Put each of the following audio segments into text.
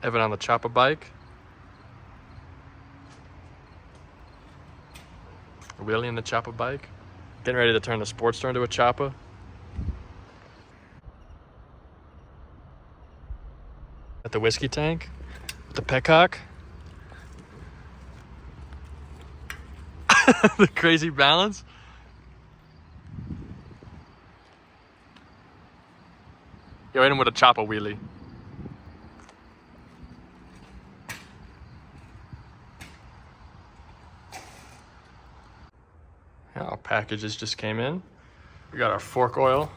Evan on the chopper bike. Willie in the chopper bike. Getting ready to turn the Sportster into a chopper. At the whiskey tank with the petcock. The crazy balance. Yo, hit him with a chopper wheelie. Our packages just came in. We got our fork oil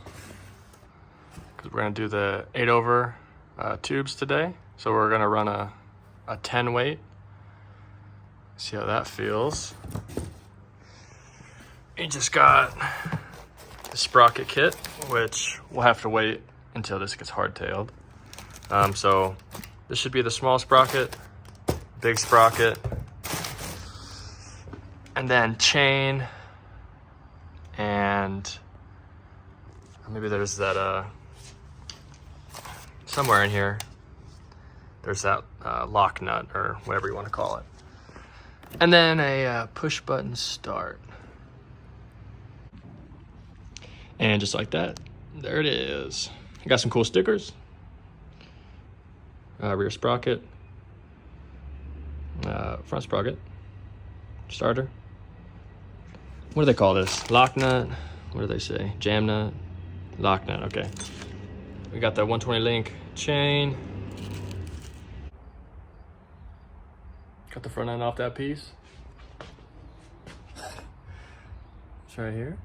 because we're gonna do the 8/over tubes today. So we're gonna run a 10 weight. See how that feels. We just got the sprocket kit, which we'll have to wait until this gets hardtailed. So this should be the small sprocket, big sprocket, and then chain. And maybe there's that, somewhere in here, there's that lock nut or whatever you want to call it. And then a push button start. And just like that, there it is. I got some cool stickers. Rear sprocket, front sprocket, starter. What do they call this? Lock nut? What do they say? Jam nut? Lock nut, okay. We got that 120 link chain. Cut the front end off that piece. It's right here.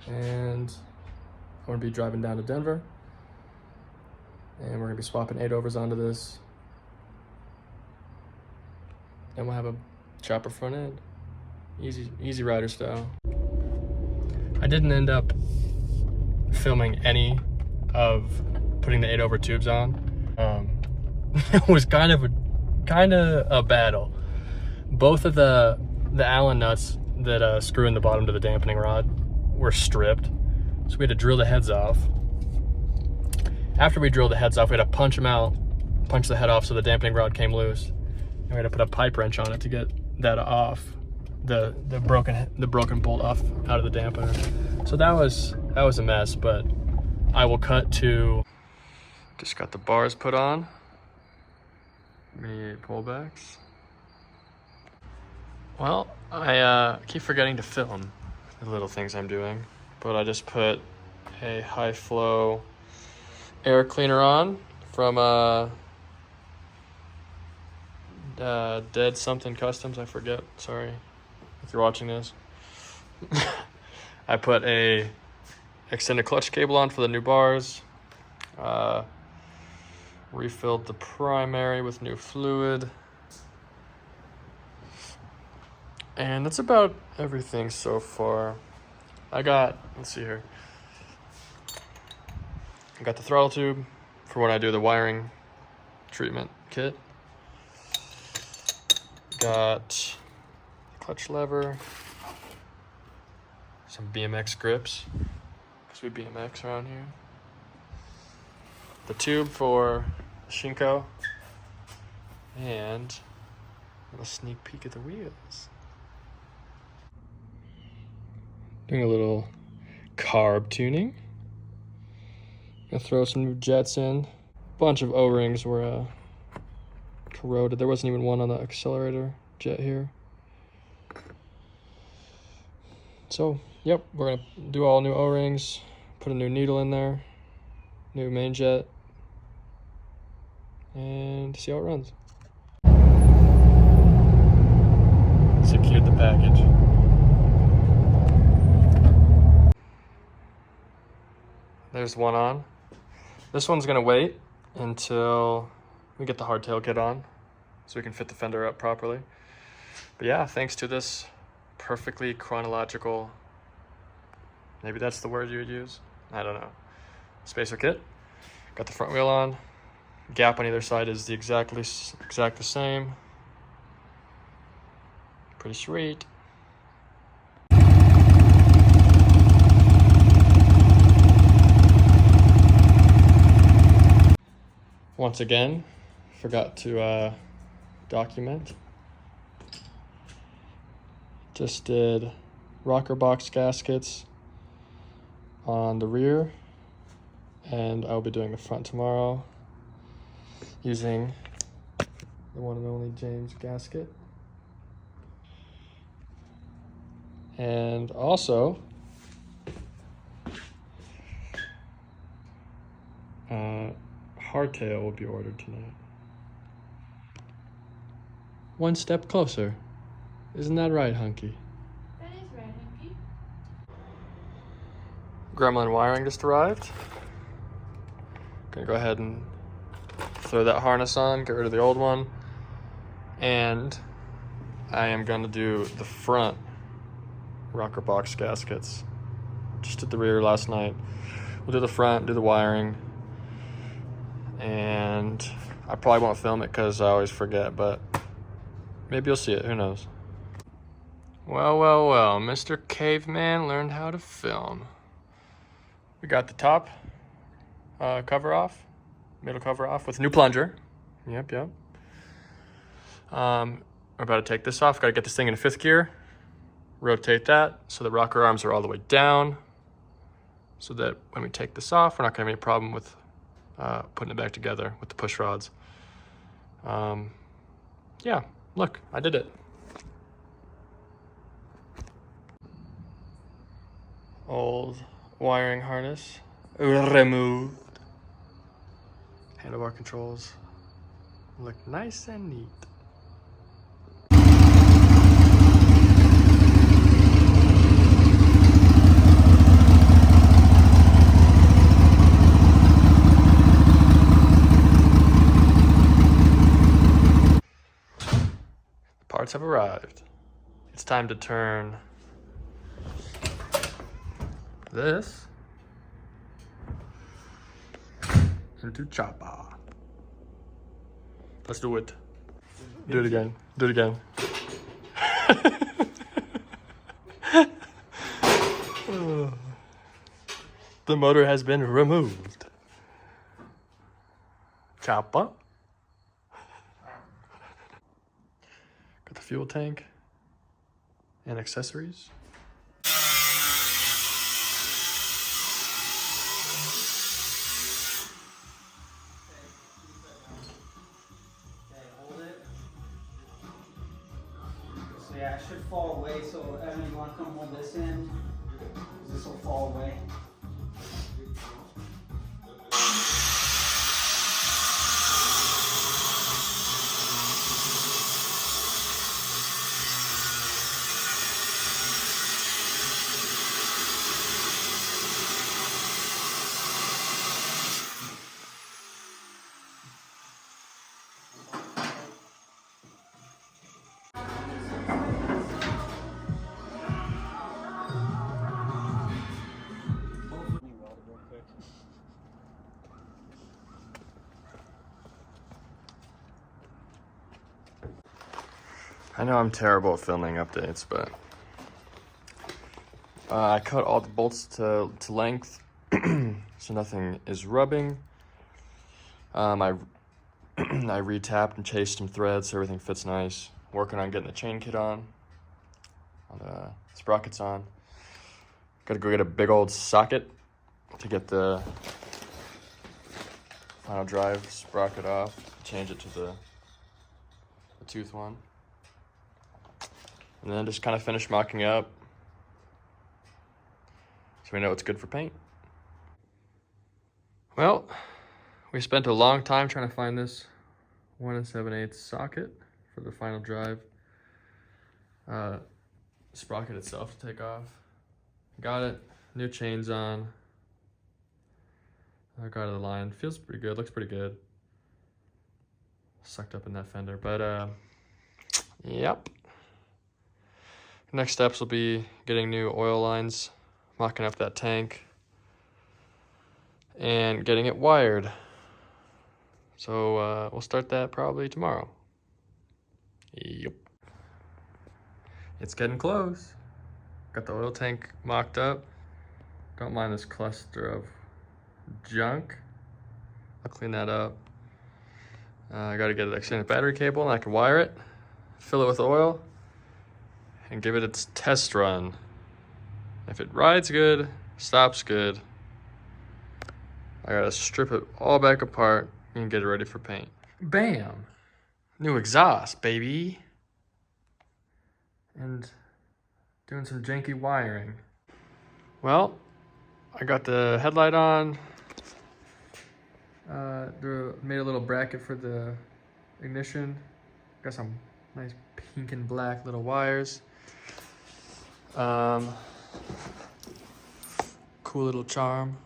And I'm gonna be driving down to Denver. And we're gonna be swapping 8/overs onto this. And we'll have a chopper front end. Easy rider style. I didn't end up filming any of putting the 8/over tubes on. It was kind of a battle. Both of the Allen nuts that screw in the bottom to the dampening rod were stripped, so we had to drill the heads off. After we drilled the heads off, we had to punch them out, punch the head off so the dampening rod came loose, and we had to put a pipe wrench on it to get that off. The broken bolt off out of the dampener. So that was a mess, but I will cut to. Just got the bars put on. Mini 8 pullbacks. Well, I keep forgetting to film the little things I'm doing, but I just put a high flow air cleaner on from Dead Something Customs. I forget. Sorry. If you're watching this. I put a extended clutch cable on for the new bars. Refilled the primary with new fluid. And that's about everything so far. Let's see here. I got the throttle tube for when I do the wiring treatment kit. Got clutch lever, some BMX grips, because we BMX around here. The tube for Shinko, and a little sneak peek at the wheels. Doing a little carb tuning. Gonna throw some new jets in. Bunch of O-rings were corroded. There wasn't even one on the accelerator jet here. So, yep, we're gonna do all new O-rings, put a new needle in there, new main jet, and see how it runs. Secured the package. There's one on. This one's gonna wait until we get the hardtail kit on so we can fit the fender up properly. But yeah, thanks to this perfectly chronological, maybe that's the word you would use, I don't know, spacer kit. Got the front wheel on. Gap on either side is the exact the same. Pretty sweet. Once again, forgot to document. Just did rocker box gaskets on the rear, and I'll be doing the front tomorrow using the one and only James gasket. And also, hardtail will be ordered tonight. One step closer. Isn't that right, Hunky? That is right, Hunky. Gremlin wiring just arrived. Gonna go ahead and throw that harness on, get rid of the old one. And I am gonna do the front rocker box gaskets. Just did the rear last night. We'll do the front, do the wiring. And I probably won't film it because I always forget, but maybe you'll see it, who knows. Well, well, well, Mr. Caveman learned how to film. We got the top cover off, middle cover off with new plunger. Yep. We're about to take this off. Got to get this thing into 5th gear. Rotate that so the rocker arms are all the way down, so that when we take this off, we're not going to have any problem with putting it back together with the push rods. Yeah, look, I did it. Old wiring harness removed. Handlebar controls look nice and neat. Parts have arrived. It's time to turn this into chopper. Let's do it. Do it again. Do it again. The motor has been removed. Chopper. Got the fuel tank and accessories. Yeah, it should fall away, so Evan, you want to come hold this end? This will fall away. I know I'm terrible at filming updates, but I cut all the bolts to length, so nothing is rubbing. I retapped and chased some threads so everything fits nice. Working on getting the chain kit on the sprockets on. Gotta go get a big old socket to get the final drive sprocket off, change it to the tooth one. And then just kind of finish mocking up so we know it's good for paint. Well, we spent a long time trying to find this 1 7/8 socket for the final drive sprocket itself to take off. Got it, new chains on. I got the line, feels pretty good, looks pretty good. Sucked up in that fender, but yep. Next steps will be getting new oil lines, mocking up that tank, and getting it wired. So we'll start that probably tomorrow. Yep. It's getting close. Got the oil tank mocked up. Don't mind this cluster of junk. I'll clean that up. I gotta get an extended battery cable and I can wire it, fill it with oil, and give it its test run. If it rides good, stops good, I gotta strip it all back apart and get it ready for paint. Bam! New exhaust, baby! And doing some janky wiring. Well, I got the headlight on. Made a little bracket for the ignition. Got some nice pink and black little wires. Cool little charm.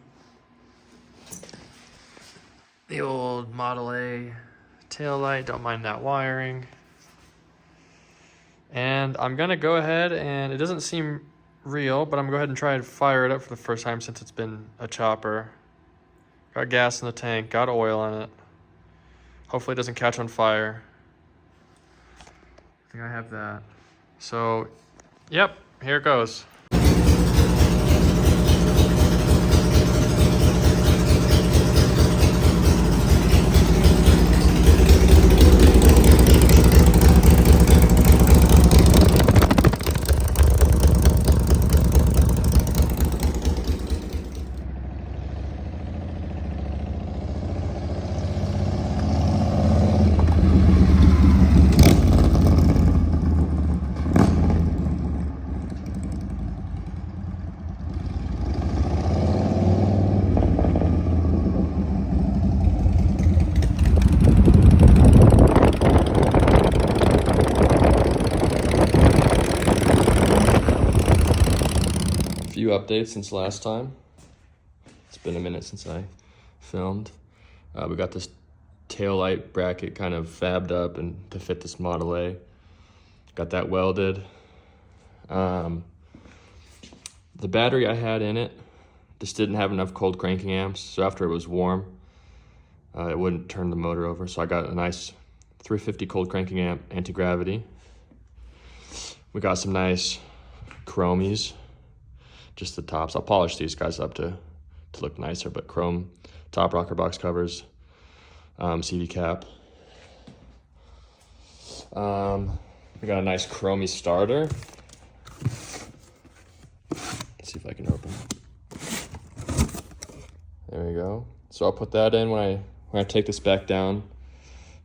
The old Model A tail light, don't mind that wiring. And I'm gonna go ahead and, it doesn't seem real, but I'm gonna go ahead and try and fire it up for the first time since it's been a chopper. Got gas in the tank, got oil in it. Hopefully it doesn't catch on fire. I think I have that. So, yep, here it goes. Few updates since last time. It's been a minute since I filmed. We got this tail light bracket kind of fabbed up and to fit this Model A. Got that welded. The battery I had in it just didn't have enough cold cranking amps, so after it was warm, it wouldn't turn the motor over. So I got a nice 350 cold cranking amp anti-gravity. We got some nice chromies. Just the tops. I'll polish these guys up to look nicer, but chrome top rocker box covers, CV cap. We got a nice chromey starter. Let's see if I can open it. There we go. So I'll put that in when I take this back down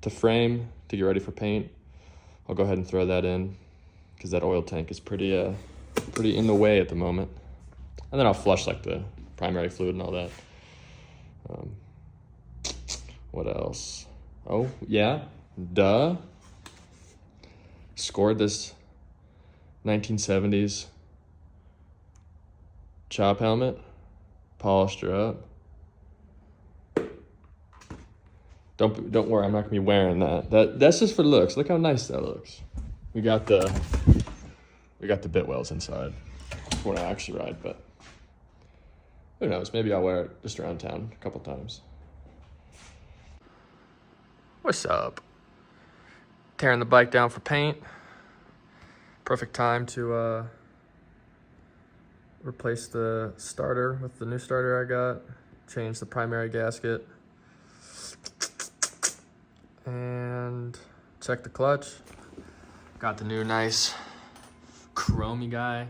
to frame to get ready for paint. I'll go ahead and throw that in because that oil tank is pretty in the way at the moment. And then I'll flush like the primary fluid and all that. What else? Oh, yeah, duh. Scored this 1970s chop helmet, polished her up. Don't worry, I'm not gonna be wearing that. That's just for looks. Look how nice that looks. We got the bit wells inside when I actually ride, but who knows? Maybe I'll wear it just around town a couple times. What's up? Tearing the bike down for paint. Perfect time to replace the starter with the new starter I got. Change the primary gasket. And check the clutch. Got the new nice chromey guy.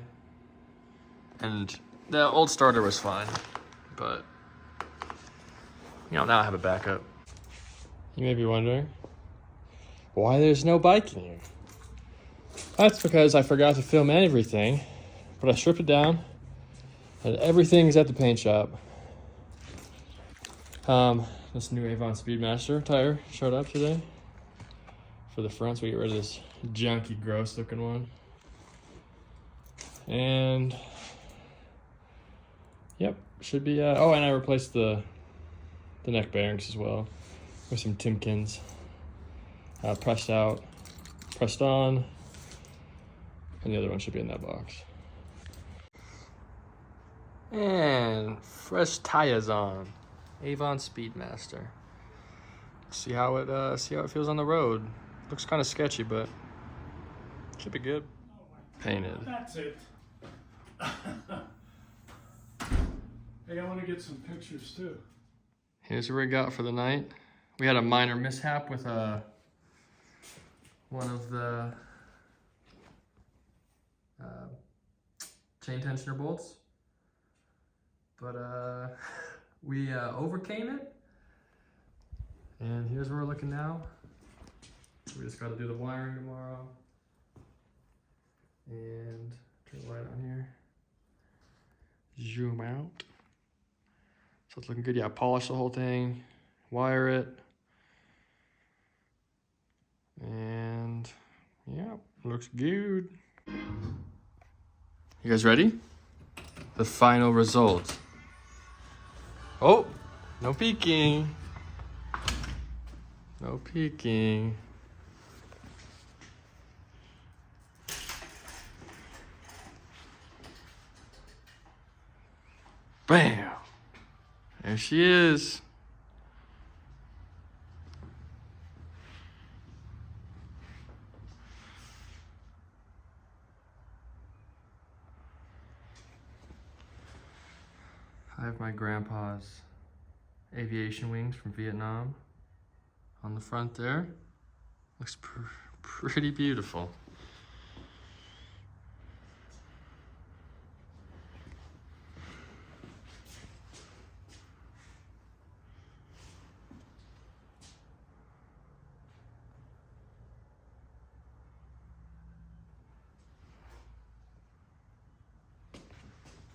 And the old starter was fine, but now I have a backup. You may be wondering why there's no bike in here. That's because I forgot to film everything, but I stripped it down and everything's at the paint shop. This new Avon Speedmaster tire showed up today for the front, so we get rid of this junky, gross looking one. And yep, should be, oh, and I replaced the neck bearings as well with some Timkins. Pressed out, pressed on, and the other one should be in that box. And fresh tires on, Avon Speedmaster. See how it feels on the road. Looks kind of sketchy, but should be good. Painted. That's it. Hey, I want to get some pictures too. Here's what we got for the night. We had a minor mishap with one of the chain tensioner bolts, but we overcame it, and here's where we're looking now. We just got to do the wiring tomorrow, and turn the light on here, zoom out. So it's looking good. Yeah, polish the whole thing, wire it, and yeah, looks good. You guys ready? The final result. Oh, no peeking. No peeking. Bam! There she is. I have my grandpa's aviation wings from Vietnam on the front there. Looks pretty beautiful.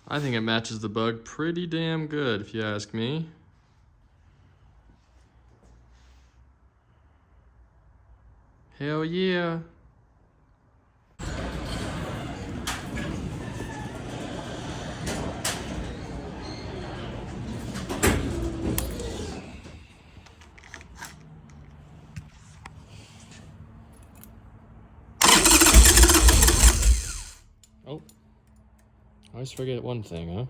I think it matches the bug pretty damn good, if you ask me. Hell yeah. Oh. I always forget one thing, huh?